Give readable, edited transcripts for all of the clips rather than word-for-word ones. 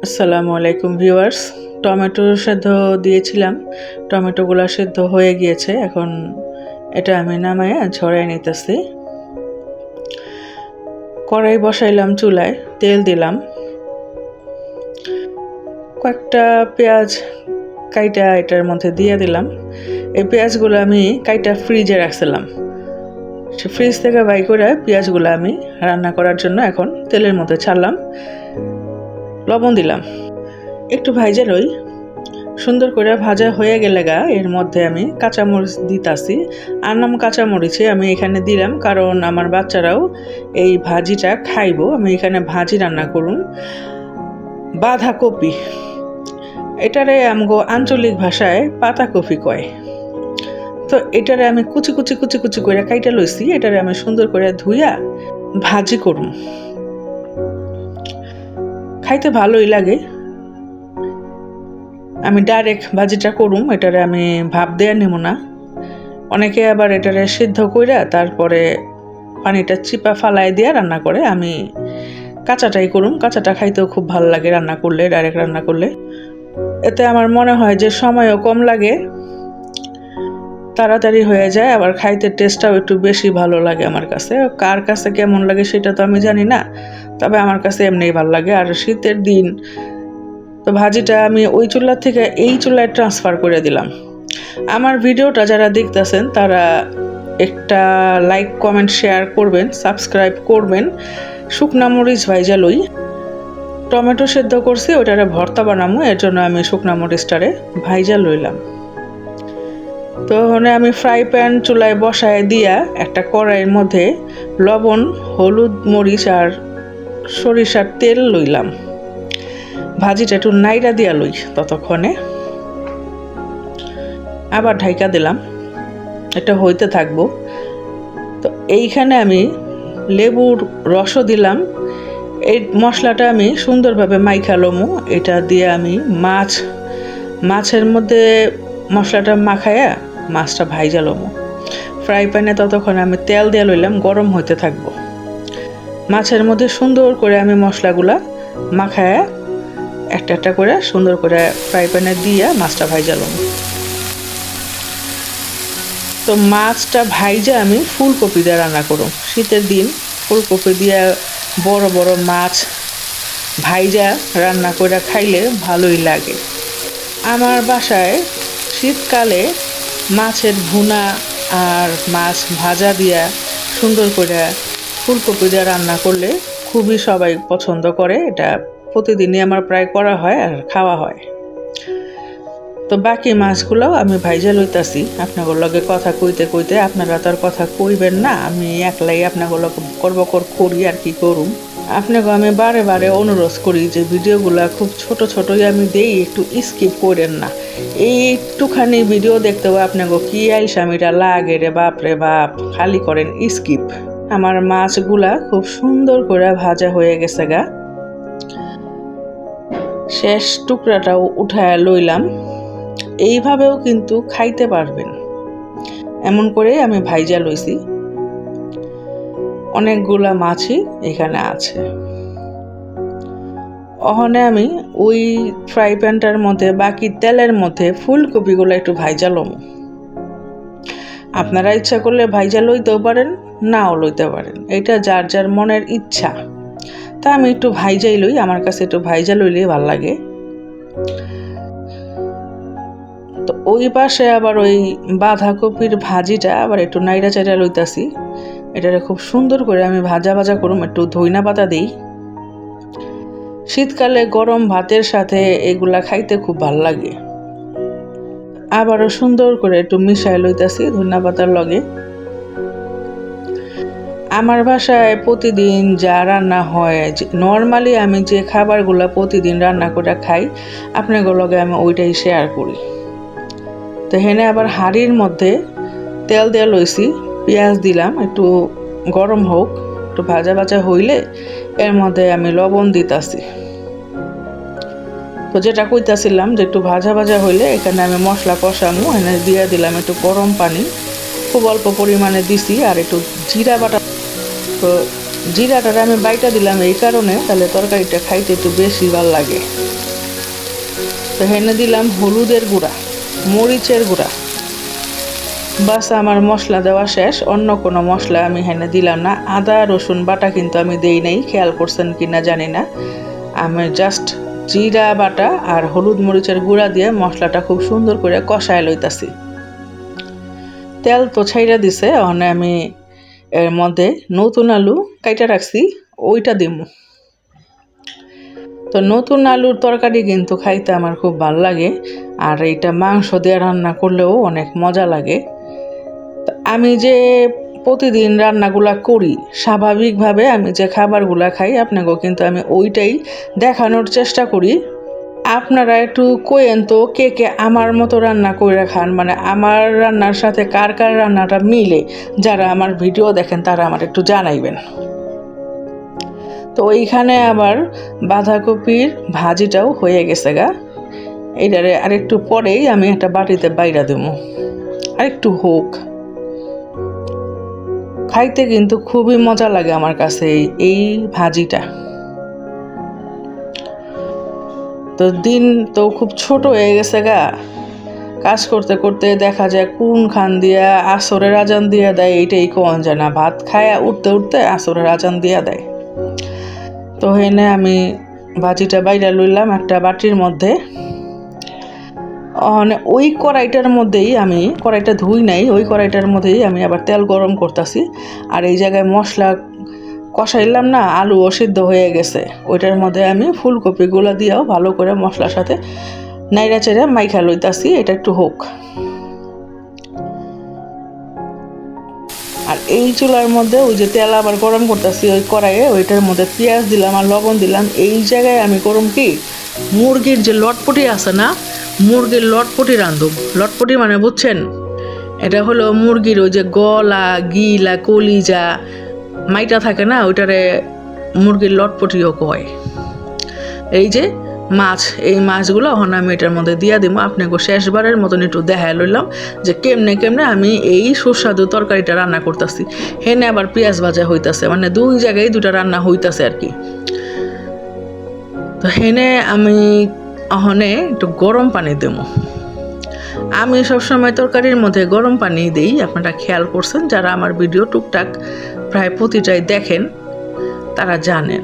আসসালামু আলাইকুম viewers. Tomato সেদ্ধ দিয়েছিলাম, টমেটোগুলো সেদ্ধ হয়ে গিয়েছে। এখন এটা আমি নামায়ে ঝরাই নিতেছি। কড়াই বসাইলাম চুলায়, তেল দিলাম, কয়েকটা পেঁয়াজ কাইটা এটার মধ্যে দিয়ে দিলাম। এই পেঁয়াজগুলো আমি কাইটা ফ্রিজে রাখছিলাম, ফ্রিজ থেকে বাই করে পেঁয়াজগুলো আমি রান্না করার জন্য এখন তেলের মধ্যে ছাড়লাম। লবণ দিলাম, একটু ভাইজা লই। সুন্দর করে ভাজা হয়ে গেলে এর মধ্যে আমি কাঁচামরিচ দিতাছি। আনাম কাঁচামরিচে আমি এখানে দিলাম, কারণ আমার বাচ্চারাও এই ভাজিটা খাইবো। আমি এখানে ভাজি রান্না করুন। বাঁধাকপি, এটারে আমগো আঞ্চলিক ভাষায় পাতাকপি কয়। তো এটারে আমি কুচি কুচি কুচি কুচি করে কাইটা লইছি। এটারে আমি সুন্দর করে ধুইয়া ভাজি করুন, খাইতে ভালোই লাগে। আমি ডাইরেক্ট ভাজিটা করুম, এটারে আমি ভাপ দেয়া নেব না। অনেকে আবার এটারে সিদ্ধ কইরা তারপরে পানিটা চিপা ফালাই দিয়ে রান্না করে। আমি কাঁচাটাই করুম, কাঁচাটা খাইতেও খুব ভালো লাগে রান্না করলে, ডাইরেক্ট রান্না করলে। এতে আমার মনে হয় যে সময়ও কম লাগে, তাড়াতাড়ি হয়ে যায়, আবার খাইতে টেস্টটাও একটু বেশি ভালো লাগে আমার কাছে। কার কাছে কেমন লাগে সেটা তো আমি জানি না, তবে আমার কাছে এমনিই ভালো লাগে। আর শীতের দিন তো ভাজিটা আমি ওই চুলা থেকে এই চুলায় ট্রান্সফার করে দিলাম। আমার ভিডিওটা যারা দেখতেছেন তারা একটা লাইক কমেন্ট শেয়ার করবেন, সাবস্ক্রাইব করবেন। শুকনা মরিচ ভাইজা লই, টমেটো সেদ্ধ করছি, ওটারে ভর্তা বানামো, এর জন্য আমি শুকনা মরিচটারে ভাইজা লইলাম। তো ওখানে আমি ফ্রাই প্যান চুলায় বসায় দিয়া একটা কড়াইয়ের মধ্যে লবণ, হলুদ, মরিচ আর সরিষার তেল লইলাম। ভাজিটা একটু নাইড়া দিয়া লই, ততক্ষণে আবার ঢাইকা দিলাম, এটা হইতে থাকবো। তো এইখানে আমি লেবুর রসও দিলাম। এই মশলাটা আমি সুন্দরভাবে মাইখা লমু। এটা দিয়ে আমি মাছের মধ্যে মশলাটা মাখায়া মাছটা ভাইজা লমু। ফ্রাই প্যানে ততক্ষণ আমি তেল দিয়ে লইলাম, গরম হইতে থাকবো। মাছের মধ্যে সুন্দর করে আমি মশলাগুলা মাখায়া একটা একটা করে সুন্দর করে ফ্রাই প্যানে দিয়া মাছটা ভাইজা লমু। তো মাছটা ভাইজা আমি ফুলকপি দিয়ে রান্না করব। শীতের দিন ফুলকপি দিয়ে বড় বড় মাছ ভাইজা রান্না করে খাইলে ভালোই লাগে। আমার বাসায় শীতকালে মাছের ভুনা আর মাছ ভাজা দিয়া সুন্দর করে ফুলকপি দিয়ে রান্না করলে খুবই সবাই পছন্দ করে। এটা প্রতিদিনই আমার প্রায় করা হয় আর খাওয়া হয়। তো বাকি মাছগুলোও আমি ভাইজা লইতাছি আপনাদের লগে কথা কইতে কইতে। আপনারা তার কথা কইবেন না, আমি একলাই আপনাদের লগে করি আর কি করুম। আপনাকে আমি বারে বারে অনুরোধ করি যে ভিডিওগুলা খুব ছোট ছোটই আমি দেই, একটু স্কিপ করেন না। এই একটুখানি ভিডিও দেখতেও আপনাকে কি আইসামিটা লাগে রে বাপ রে বাপ, খালি করেন স্কিপ। আমার মাছগুলা খুব সুন্দর করে ভাজা হয়ে গেছে গা। শেষ টুকরাটাও উঠায় লইলাম। এইভাবেও কিন্তু খাইতে পারবেন, এমন করে আমি ভাইজা লইছি। অনেকগুলা মাছই এখানে আছে। ওখানে আমি ওই ফ্রাই প্যানটার মধ্যে বাকি তেলের মধ্যে ফুলকপিগুলো একটু ভাইজা লম। আপনারা ইচ্ছা করলে ভাইজা লইতেও পারেন, নাও লইতে পারেন, এটা যার যার মনের ইচ্ছা। তা আমি একটু ভাইজাই লই, আমার কাছে একটু ভাইজা লইলে ভালো লাগে। তো ওই পাশে আবার ওই বাঁধাকপির ভাজিটা আবার একটু নাইড়া চাইড়া লইতাছি। এটারে খুব সুন্দর করে আমি ভাজা ভাজা করুম, একটু ধইনা পাতা দিই। শীতকালে গরম ভাতের সাথে এগুলা খাইতে খুব ভাল লাগে। আবারও সুন্দর করে একটু মিশাই লইতাছি ধইনা পাতার লগে। আমার বাসায় প্রতিদিন যা রান্না হয়, নর্মালি আমি যে খাবারগুলা প্রতিদিন রান্না করে খাই, আপনাদের লগে আমি ওইটাই শেয়ার করি। তো হেনে আবার হাঁড়ির মধ্যে তেল দিয়ে লইছি, পেঁয়াজ দিলাম, একটু গরম হোক, একটু ভাজা ভাজা হইলে এর মধ্যে আমি লবণ দিতাছি। তো যেটা কইতাছিলাম যে একটু ভাজা ভাজা হইলে এখানে আমি মশলা কষামু, এনে দিয়ে দিলাম একটু গরম পানি, খুব অল্প পরিমাণে দিছি, আর একটু জিরা বাটা। তো জিরাটা আমি বাইটা দিলাম এই কারণে, তাহলে তরকারিটা খাইতে একটু বেশি ভালো লাগে। তো হেনে দিলাম হলুদের গুঁড়া, মরিচের গুঁড়া। বাস আমার মশলা দেওয়া শেষ, অন্য কোনো মশলা আমি হেনে দিলাম না। আদা রসুন বাটা কিন্তু আমি দেই নাই, খেয়াল করছেন কিনা জানি না। আমি জাস্ট জিরা বাটা আর হলুদ মরিচের গুঁড়া দিয়ে মশলাটা খুব সুন্দর করে কষায় লইতাছি। তেল তো ছাইরা দিছে, ওখানে আমি এর মধ্যে নতুন আলু কাইটা রাখছি ওইটা দিব। তো নতুন আলুর তরকারি কিন্তু খাইতে আমার খুব ভালো লাগে, আর এইটা মাংস দিয়ে রান্না করলেও অনেক মজা লাগে। আমি যে প্রতিদিন রান্নাগুলা করি, স্বাভাবিকভাবে আমি যে খাবারগুলা খাই আপনাকেও কিন্তু আমি ওইটাই দেখানোর চেষ্টা করি। আপনারা একটু কইেন তো কে কে আমার মতো রান্না করে খান, মানে আমার রান্নার সাথে কার কার রান্নাটা মিলে। যারা আমার ভিডিও দেখেন তারা আমার একটু জানাইবেন। তো ওইখানে আবার বাঁধাকপির ভাজিটাও হয়ে গেছে গা। এইটারে আরেকটু পরেই আমি একটা বাটিতে বাইরা দেবো, আরেকটু হোক। খাইতে কিন্তু খুবই মজা লাগে আমার কাছে এই ভাজিটা। তো দিন তো খুব ছোট হয়ে গেছে গা, কাজ করতে করতে দেখা যায় কোন খান দিয়া আসরের আজান দিয়া দেয় এইটাই কোন যায় না। ভাত খায়া উঠতে উঠতে আসরের আজান দিয়া দেয়। তো হেনে আমি ভাজিটা বাইরা লইলাম একটা বাটির মধ্যে। ওই কড়াইটার মধ্যেই আমি, কড়াইটা ধুই নাই, ওই কড়াইটার মধ্যেই আমি আবার তেল গরম করতেছি। আর এই জায়গায় মশলা কষাইলাম না, আলুও সিদ্ধ হয়ে গেছে। ওইটার মধ্যে আমি ফুলকপিগুলো দিয়েও ভালো করে মশলার সাথে নাইড়া চেড়ে মাইখা লইতাছি, এটা একটু হোক। আর এই চুলার মধ্যে ওই যে তেল আবার গরম করতেছি ওই কড়াইয়ে, ওইটার মধ্যে পেঁয়াজ দিলাম আর লবণ দিলাম। এই জায়গায় আমি করম কি, মুরগির যে লটপটি আছে না, মুরগির লটপটি রান্ধব। লটপটি মানে বুঝছেন, এটা হলো মুরগির ওই যে গলা গিলা কলিজা মাইটা থাকে না, ওইটারে মুরগির লটপটিও কয়। এই যে মাছ, এই মাছগুলো এখন আমি এটার মধ্যে দিয়া দিব। আপনাকে শেষবারের মতন একটু দেখায় লইলাম যে কেমনে কেমনে আমি এই সুস্বাদু তরকারিটা রান্না করতেছি। হেনে আবার পেঁয়াজ ভাজা হইতাছে, মানে দুই জায়গায় দুটা রান্না হইতাছে আর কি। তো হেনে আমি ওখানে একটু গরম পানি দেবো। আমি সবসময় তরকারির মধ্যে গরম পানি দিই, আপনারা খেয়াল করছেন যারা আমার ভিডিও টুকটাক প্রায় প্রতিটাই দেখেন তারা জানেন।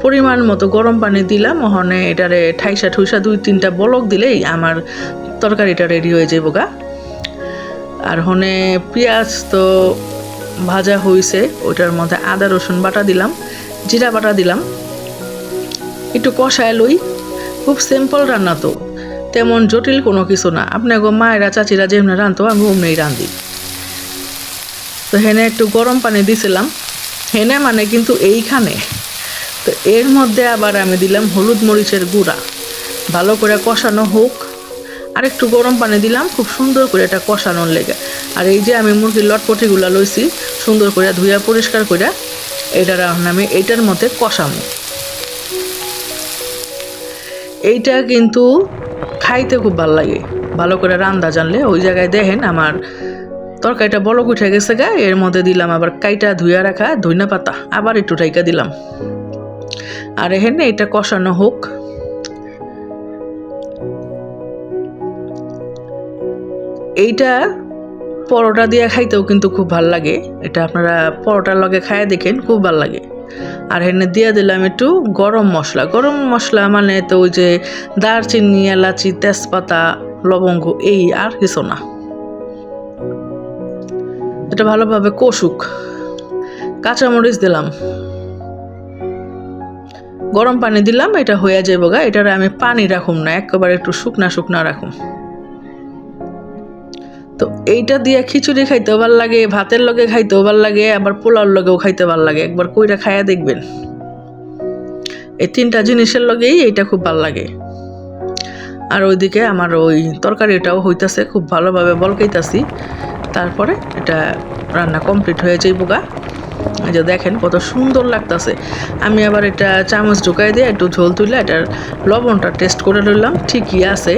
পরিমাণ মতো গরম পানি দিলাম, ওখানে এটারে ঠাইসা ঠুইসা 2-3টা বলক দিলেই আমার তরকারিটা রেডি হয়ে যাবো গা। আর হনে পেঁয়াজ তো ভাজা হয়েছে, ওইটার মধ্যে আদা রসুন বাটা দিলাম, জিরা বাটা দিলাম, একটু কষায় লই। খুব সিম্পল রান্না, তো তেমন জটিল কোনো কিছু না। আপনাকে মায়েরা চাচিরা যেমনি রাঁধতো আমি অমনি রাঁধি। তো হেনে একটু গরম পানি দিছিলাম, হেনে মানে কিন্তু এইখানে। তো এর মধ্যে আবার আমি দিলাম হলুদ মরিচের গুঁড়া, ভালো করে কষানো হোক। আর একটু গরম পানি দিলাম খুব সুন্দর করে এটা কষানোর লেগে। আর এই যে আমি মুরগির লটপটিগুলো লইছি সুন্দর করে ধুইয়া পরিষ্কার করে, এটার আমি এইটার মধ্যে কষামো। এইটা কিন্তু খাইতে খুব ভালো লাগে, ভালো করে রান্না জানলে। ওই জায়গায় দেখেন আমার তরকারিটা বলক উঠে গেছে গা। এর মধ্যে দিলাম আবার কাইটা ধুইয়া রাখা ধইনা পাতা, আবার একটু ঢাইকা দিলাম। আর এখানে এটা কষানো হোক। এইটা পরোটা দিয়ে খাইতেও কিন্তু খুব ভাল লাগে। এটা আপনারা পরোটার লগে খাইয়ে দেখেন, খুব ভাল লাগে। আর এখানে দিয়ে দিলাম একটু গরম মশলা। গরম মশলা মানে তো ওই যে দারচিনি এলাচি তেজপাতা লবঙ্গ, এই আর কিছু না। এটা ভালোভাবে কষুক। কাঁচামরিচ দিলাম, গরম পানি দিলাম, এটা হয়ে যাবো গা। এটার আমি পানি রাখুম না, একেবারে একটু শুকনা শুকনা রাখুম। তো এইটা দিয়ে খিচুড়ি খাইতেও ভাল লাগে, ভাতের লগে খাইতেও ভাল লাগে, আবার পোলাওর লগেও খাইতে ভাল লাগে। একবার কইরা খাইয়া দেখবেন। এই 3টা জিনিসের লগেই এইটা খুব ভাল লাগে। আর ওইদিকে আমার ওই তরকারিটাও হইতাছে, খুব ভালোভাবে বলকাইতাছি। তারপরে এটা রান্না কমপ্লিট হয়ে যাইব গা। এই যে দেখেন কত সুন্দর লাগতেছে। আমি আবার এটা চামচ ঢুকাই দিয়ে একটু ঝোল তুলে এটার লবণটা টেস্ট করে নিলাম, ঠিকই আছে।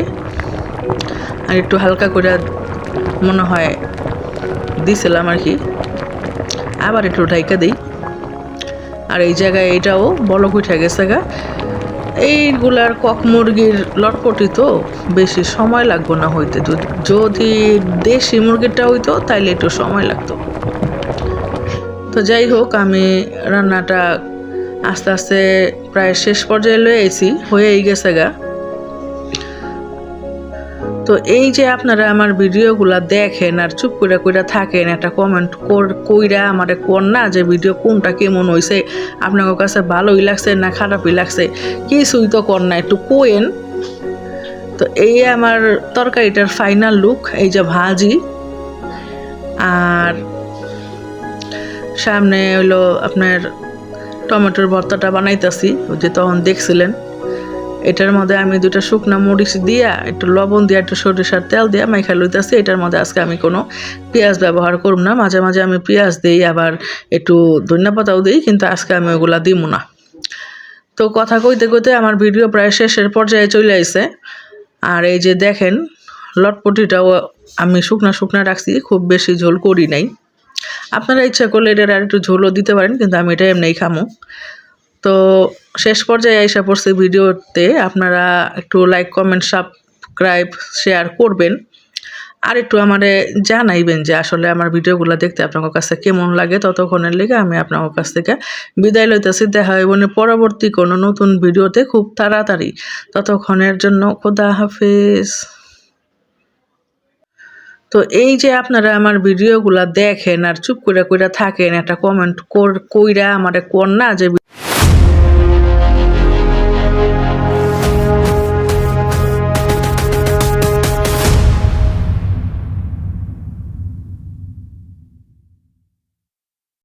আর একটু হালকা করে মনে হয় দিছিলাম আর কি, আবার একটু ঢাইকা দিই। আর এই জায়গায় এটাও বলক উঠে গেছে গা। এইগুলার কক মুরগির লটপটি তো বেশি সময় লাগবে না হইতে, যদি দেশি মুরগিটা হইতো তাইলে একটু সময় লাগতো। তো যাই হোক, আমি রান্নাটা আস্তে আস্তে প্রায় শেষ পর্যায়ে লয়ে আইছি, হয়েই গেছে গা। তো এই যে আপনারা আমার ভিডিওগুলা দেখেন আর চুপ করে কইরা থাকেন, একটা কমেন্ট কইরা আমারে কোন না যে ভিডিও কোনটা কেমন হইছে, আপনার কাছে ভালোই লাগছে না খারাপই লাগছে, কিছুই তো কর না, একটু কোয়েন। তো এই আমার তরকারিটার ফাইনাল লুক, এই যে ভাজি, আর সামনে হইলো আপনার টমেটোর ভর্তাটা বানাইতেছি, যে তখন দেখছিলেন। এটার মধ্যে আমি 2টা শুকনো মরিচ দিয়া, একটু লবণ দিয়া, একটু সরিষার তেল দিয়া মাইখা লইতেছি। এটার মধ্যে আজকে আমি কোনো পেঁয়াজ ব্যবহার করব না। মাঝে মাঝে আমি পেঁয়াজ দিই, আবার একটু ধনিয়া পাতাও দিই, কিন্তু আজকে আমি ওগুলা দিব না। তো কথা কইতে কইতে আমার ভিডিও প্রায় শেষের পর্যায়ে চলে আইছে। আর এই যে দেখেন, লটপটিটাও আমি শুকনা রাখছি, খুব বেশি ঝোল করি নাই। আপনারা ইচ্ছা করলে এটার আর একটু ঝোলও দিতে পারেন, কিন্তু আমি এটা এমনিই খামো। তো শেষ পর্যায়ে আইসা পড়ছে ভিডিওতে, আপনারা একটু লাইক, কমেন্ট, সাবস্ক্রাইব, শেয়ার করবেন। আর একটু আমারে জানাইবেন যে আসলে আমার ভিডিওগুলো দেখতে আপনার কাছে কেমন লাগে। ততক্ষণের লেগে আমি আপনার কাছ থেকে বিদায় লইতেছি। দেখা হইব পরবর্তী কোনো নতুন ভিডিওতে খুব তাড়াতাড়ি। ততক্ষণের জন্য খোদা হাফেজ। তো এই যে আপনারা আমার ভিডিওগুলা দেখেন আর চুপ করে থাকেন, একটা কমেন্ট কইরা আমারে কোন না যে